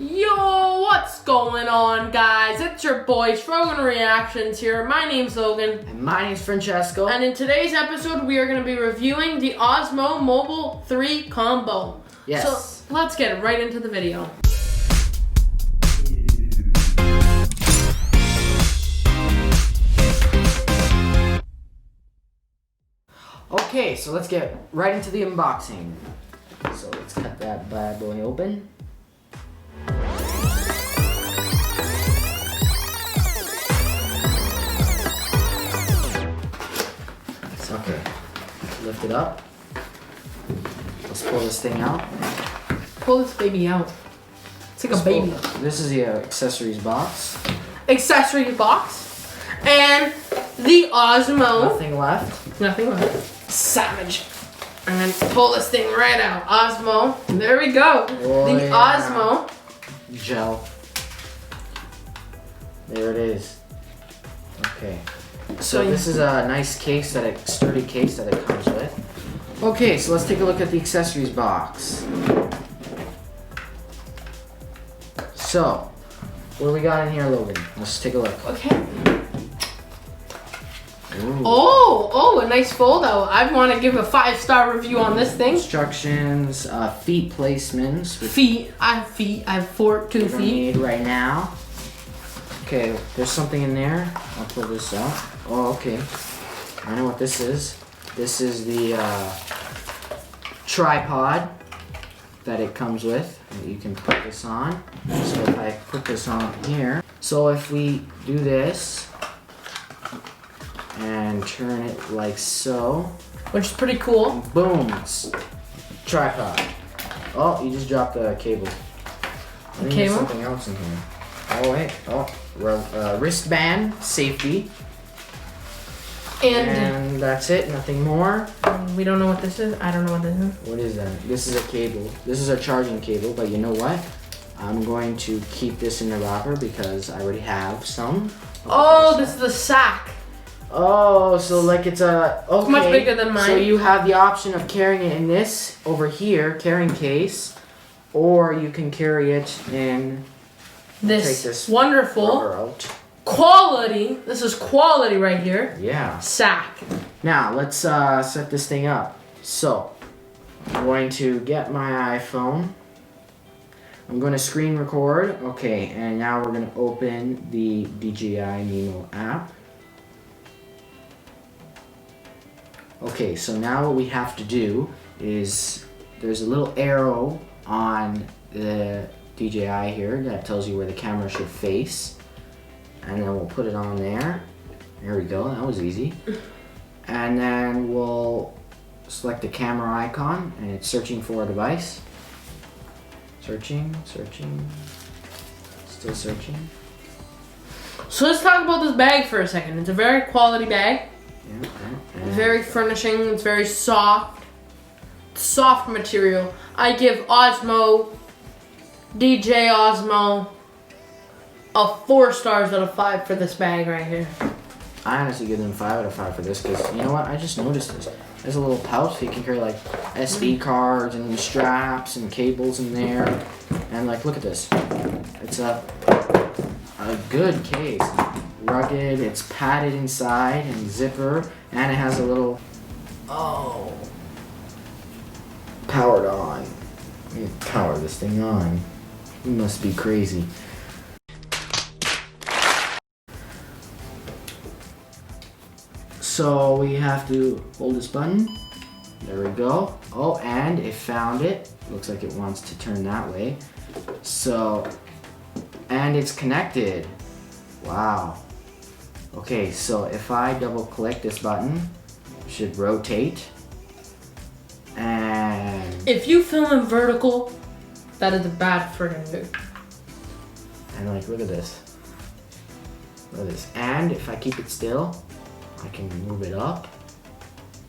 Yo, what's going on, guys? It's your boys, Frogan Reactions here. My name's Logan. And my name's Francesco. And in today's episode, we are going to be reviewing the Osmo Mobile 3 Combo. Yes. So, let's get right into the video. Okay, so let's get right into the unboxing. So let's cut that bad boy open. Okay, lift it up. Let's pull this thing out. Pull this baby out. It's like a baby. This is the accessories box. Accessories box. And the Osmo. Nothing left. Nothing left. Savage. And then pull this thing right out. Osmo. There we go. Oh, the yeah. Osmo. Gel. There it is. Okay. So this is a nice case, sturdy case that it comes with. Okay, so let's take a look at the accessories box. So, what do we got in here, Logan? Let's take a look. Okay. Ooh. Oh, a nice fold out. I want to give a 5-star review on this thing. Instructions, feet placements. Feet. I have feet. I have two feet. Need right now. Okay, there's something in there. I'll pull this out. Oh, okay. I know what this is. This is the tripod that it comes with. You can put this on. So if I put this on here. So if we do this and turn it like so. Which is pretty cool. Boom. It's tripod. Oh, you just dropped the cable. I think there's something else in here. Oh, wait. Oh, wristband, safety. And that's it, nothing more. We don't know what this is. I don't know what this is. What is that? This is a cable. This is a charging cable, but you know what? I'm going to keep this in the wrapper because I already have some. Oh, this is the sack. Oh, so like it's a... Okay. It's much bigger than mine. So you have the option of carrying it in this over here, carrying case, or you can carry it in... This wonderful rubber out. Quality. This is quality right here. Yeah. Sack. Now let's set this thing up. So I'm going to get my iPhone. I'm going to screen record. Okay, and now we're going to open the DJI Nemo app. Okay, so now what we have to do is there's a little arrow on the DJI here that tells you where the camera should face, and then we'll put it on there. There we go, that was easy. And then we'll select the camera icon, and it's searching for a device. Searching, still searching. So let's talk about this bag for a second. It's a very quality bag. Yeah, very furnishing. It's very soft. Soft material. I give DJI Osmo a 4 stars out of 5 for this bag right here. I honestly give them 5 out of 5 for this because you know what? I just noticed this. There's a little pouch so you can carry like SD cards and straps and cables in there. And like, look at this. It's a good case. Rugged, it's padded inside and zipper, and it has a little, powered on. Let me power this thing on. You must be crazy. So we have to hold this button. There we go. Oh, and it found it. Looks like it wants to turn that way. So, and it's connected. Wow. Okay, so if I double click this button, it should rotate. And if you film in vertical, that is a bad friggin' move. And like, look at this. Look at this. And if I keep it still, I can move it up,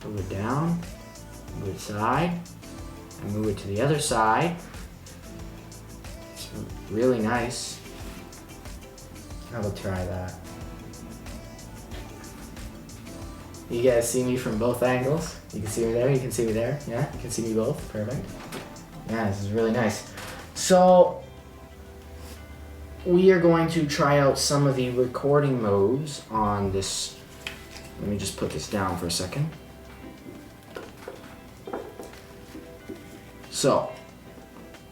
move it down, move it side, and move it to the other side. It's really nice. I will try that. You guys see me from both angles? You can see me there, you can see me there. Yeah, you can see me both. Perfect. Yeah, this is really nice. So, we are going to try out some of the recording modes on this. Let me just put this down for a second. So,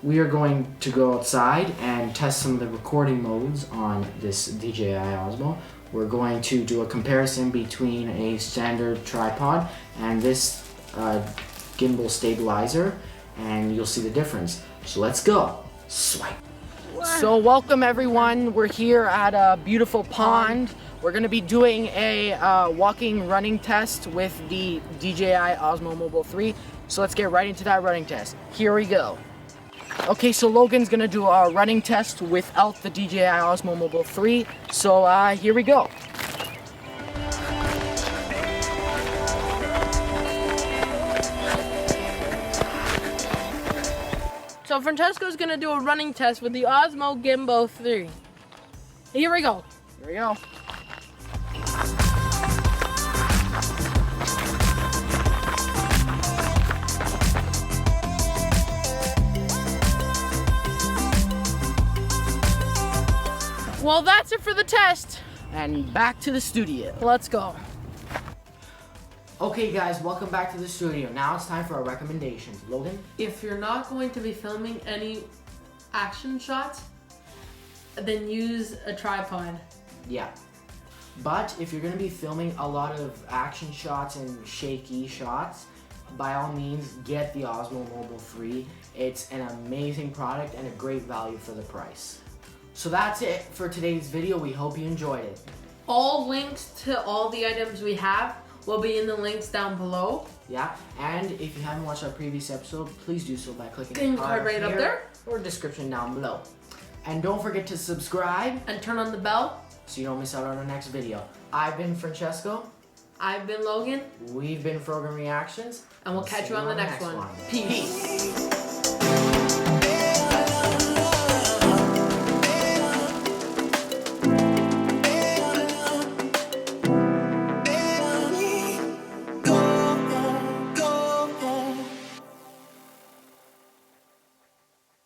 we are going to go outside and test some of the recording modes on this DJI Osmo. We're going to do a comparison between a standard tripod and this gimbal stabilizer, and you'll see the difference. So let's go. Swipe. So welcome everyone. We're here at a beautiful pond. We're going to be doing a walking running test with the DJI Osmo Mobile 3. So let's get right into that running test. Here we go. Okay, so Logan's going to do a running test without the DJI Osmo Mobile 3. So here we go. So Francesco's gonna do a running test with the Osmo Gimbal 3. Here we go. Here we go. Well, that's it for the test. And back to the studio. Let's go. Okay guys, welcome back to the studio. Now it's time for our recommendations. Logan? If you're not going to be filming any action shots, then use a tripod. Yeah. But if you're going to be filming a lot of action shots and shaky shots, by all means, get the Osmo Mobile 3. It's an amazing product and a great value for the price. So that's it for today's video. We hope you enjoyed it. All links to all the items we have will be in the links down below. Yeah, and if you haven't watched our previous episode, please do so by clicking the card right up there or description down below. And don't forget to subscribe and turn on the bell so you don't miss out on our next video. I've been Francesco. I've been Logan. We've been Frogan Reactions. And we'll catch you on the next one. Peace.